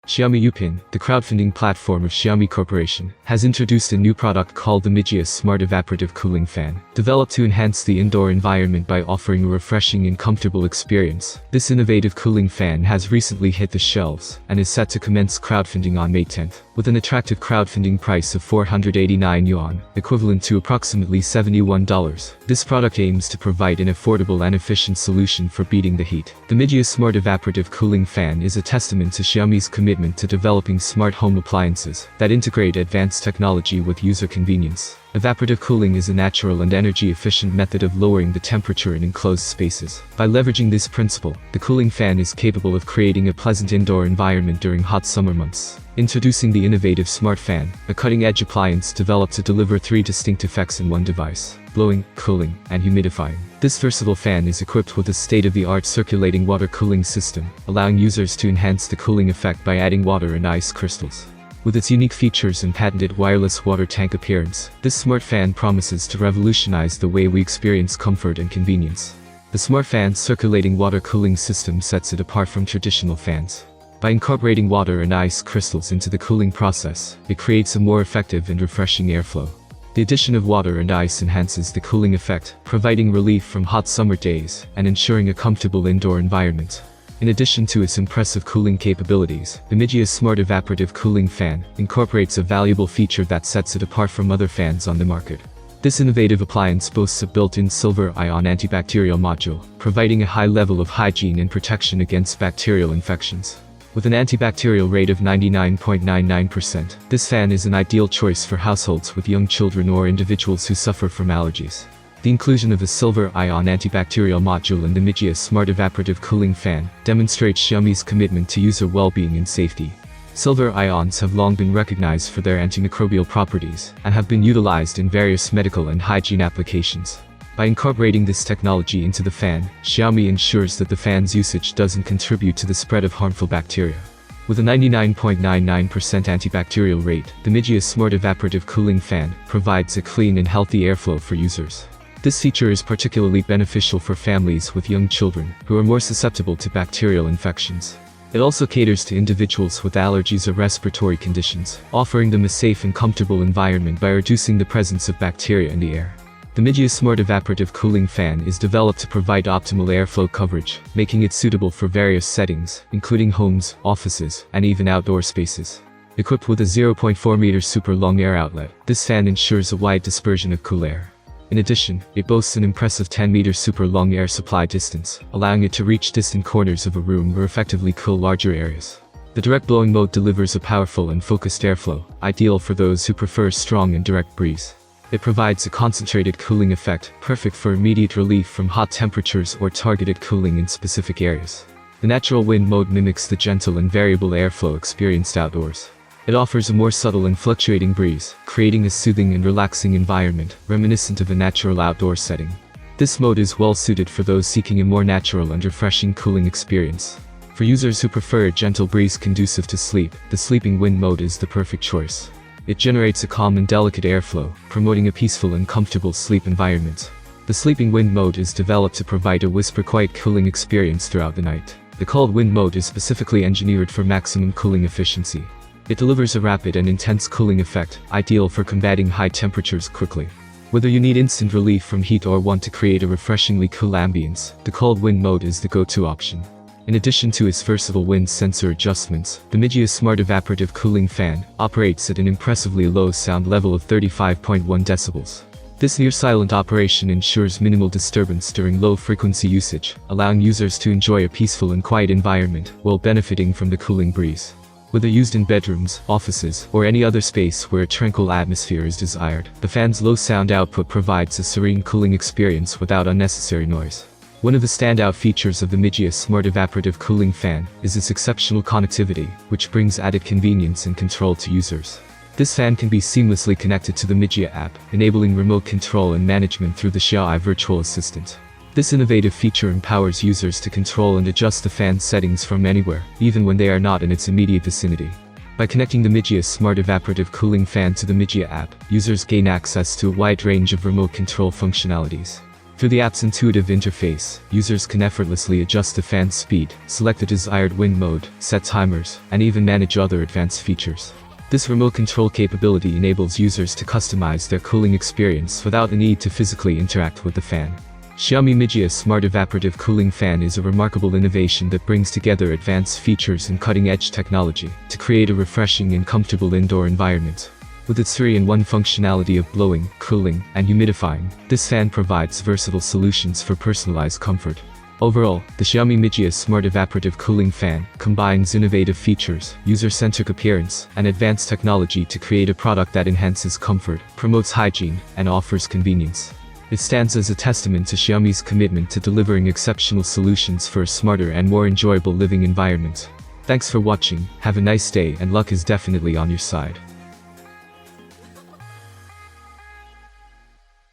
Xiaomi Youpin, the crowdfunding platform of Xiaomi Corporation, has introduced a new product called the MIJIA Smart Evaporative Cooling Fan, developed to enhance the indoor environment by offering a refreshing and comfortable experience. This innovative cooling fan has recently hit the shelves and is set to commence crowdfunding on May 10th, with an attractive crowdfunding price of 489 yuan, equivalent to approximately $71. This product aims to provide an affordable and efficient solution for beating the heat. The MIJIA Smart Evaporative Cooling Fan is a testament to Xiaomi's commitment to developing smart home appliances that integrate advanced technology with user convenience. Evaporative cooling is a natural and energy-efficient method of lowering the temperature in enclosed spaces. By leveraging this principle, the cooling fan is capable of creating a pleasant indoor environment during hot summer months. Introducing the innovative Smart Fan, a cutting-edge appliance developed to deliver 3 distinct effects in one device: blowing, cooling, and humidifying. This versatile fan is equipped with a state-of-the-art circulating water cooling system, allowing users to enhance the cooling effect by adding water and ice crystals. With its unique features and patented wireless water tank appearance, this smart fan promises to revolutionize the way we experience comfort and convenience. The smart fan's circulating water cooling system sets it apart from traditional fans. By incorporating water and ice crystals into the cooling process, it creates a more effective and refreshing airflow. The addition of water and ice enhances the cooling effect, providing relief from hot summer days and ensuring a comfortable indoor environment. In addition to its impressive cooling capabilities, the MIJIA Smart Evaporative Cooling Fan incorporates a valuable feature that sets it apart from other fans on the market. This innovative appliance boasts a built-in silver-ion antibacterial module, providing a high level of hygiene and protection against bacterial infections. With an antibacterial rate of 99.99%, this fan is an ideal choice for households with young children or individuals who suffer from allergies. The inclusion of a silver-ion antibacterial module in the MIJIA Smart Evaporative Cooling Fan demonstrates Xiaomi's commitment to user well-being and safety. Silver ions have long been recognized for their antimicrobial properties and have been utilized in various medical and hygiene applications. By incorporating this technology into the fan, Xiaomi ensures that the fan's usage doesn't contribute to the spread of harmful bacteria. With a 99.99% antibacterial rate, the MIJIA Smart Evaporative Cooling Fan provides a clean and healthy airflow for users. This feature is particularly beneficial for families with young children, who are more susceptible to bacterial infections. It also caters to individuals with allergies or respiratory conditions, offering them a safe and comfortable environment by reducing the presence of bacteria in the air. The MIJIA Smart Evaporative Cooling Fan is developed to provide optimal airflow coverage, making it suitable for various settings, including homes, offices, and even outdoor spaces. Equipped with a 0.4-meter super long air outlet, this fan ensures a wide dispersion of cool air. In addition, it boasts an impressive 10-meter super long air supply distance, allowing it to reach distant corners of a room or effectively cool larger areas. The direct blowing mode delivers a powerful and focused airflow, ideal for those who prefer strong and direct breeze. It provides a concentrated cooling effect, perfect for immediate relief from hot temperatures or targeted cooling in specific areas. The natural wind mode mimics the gentle and variable airflow experienced outdoors. It offers a more subtle and fluctuating breeze, creating a soothing and relaxing environment, reminiscent of a natural outdoor setting. This mode is well suited for those seeking a more natural and refreshing cooling experience. For users who prefer a gentle breeze conducive to sleep, the sleeping wind mode is the perfect choice. It generates a calm and delicate airflow, promoting a peaceful and comfortable sleep environment. The sleeping wind mode is developed to provide a whisper-quiet cooling experience throughout the night. The cold wind mode is specifically engineered for maximum cooling efficiency. It delivers a rapid and intense cooling effect, ideal for combating high temperatures quickly. Whether you need instant relief from heat or want to create a refreshingly cool ambience, the cold wind mode is the go-to option. In addition to its versatile wind sensor adjustments, the MIJIA Smart Evaporative Cooling Fan operates at an impressively low sound level of 35.1 decibels. This near-silent operation ensures minimal disturbance during low-frequency usage, allowing users to enjoy a peaceful and quiet environment while benefiting from the cooling breeze. Whether used in bedrooms, offices, or any other space where a tranquil atmosphere is desired, the fan's low sound output provides a serene cooling experience without unnecessary noise. One of the standout features of the MIJIA Smart Evaporative Cooling Fan is its exceptional connectivity, which brings added convenience and control to users. This fan can be seamlessly connected to the MIJIA app, enabling remote control and management through the Xiaomi Virtual Assistant. This innovative feature empowers users to control and adjust the fan's settings from anywhere, even when they are not in its immediate vicinity. By connecting the MIJIA Smart Evaporative Cooling Fan to the MIJIA app, users gain access to a wide range of remote control functionalities. Through the app's intuitive interface, users can effortlessly adjust the fan's speed, select the desired wind mode, set timers, and even manage other advanced features. This remote control capability enables users to customize their cooling experience without the need to physically interact with the fan. Xiaomi MIJIA Smart Evaporative Cooling Fan is a remarkable innovation that brings together advanced features and cutting-edge technology to create a refreshing and comfortable indoor environment. With its 3-in-1 functionality of blowing, cooling, and humidifying, this fan provides versatile solutions for personalized comfort. Overall, the Xiaomi MIJIA Smart Evaporative Cooling Fan combines innovative features, user-centric appearance, and advanced technology to create a product that enhances comfort, promotes hygiene, and offers convenience. It stands as a testament to Xiaomi's commitment to delivering exceptional solutions for a smarter and more enjoyable living environment. Thanks for watching, have a nice day, and luck is definitely on your side.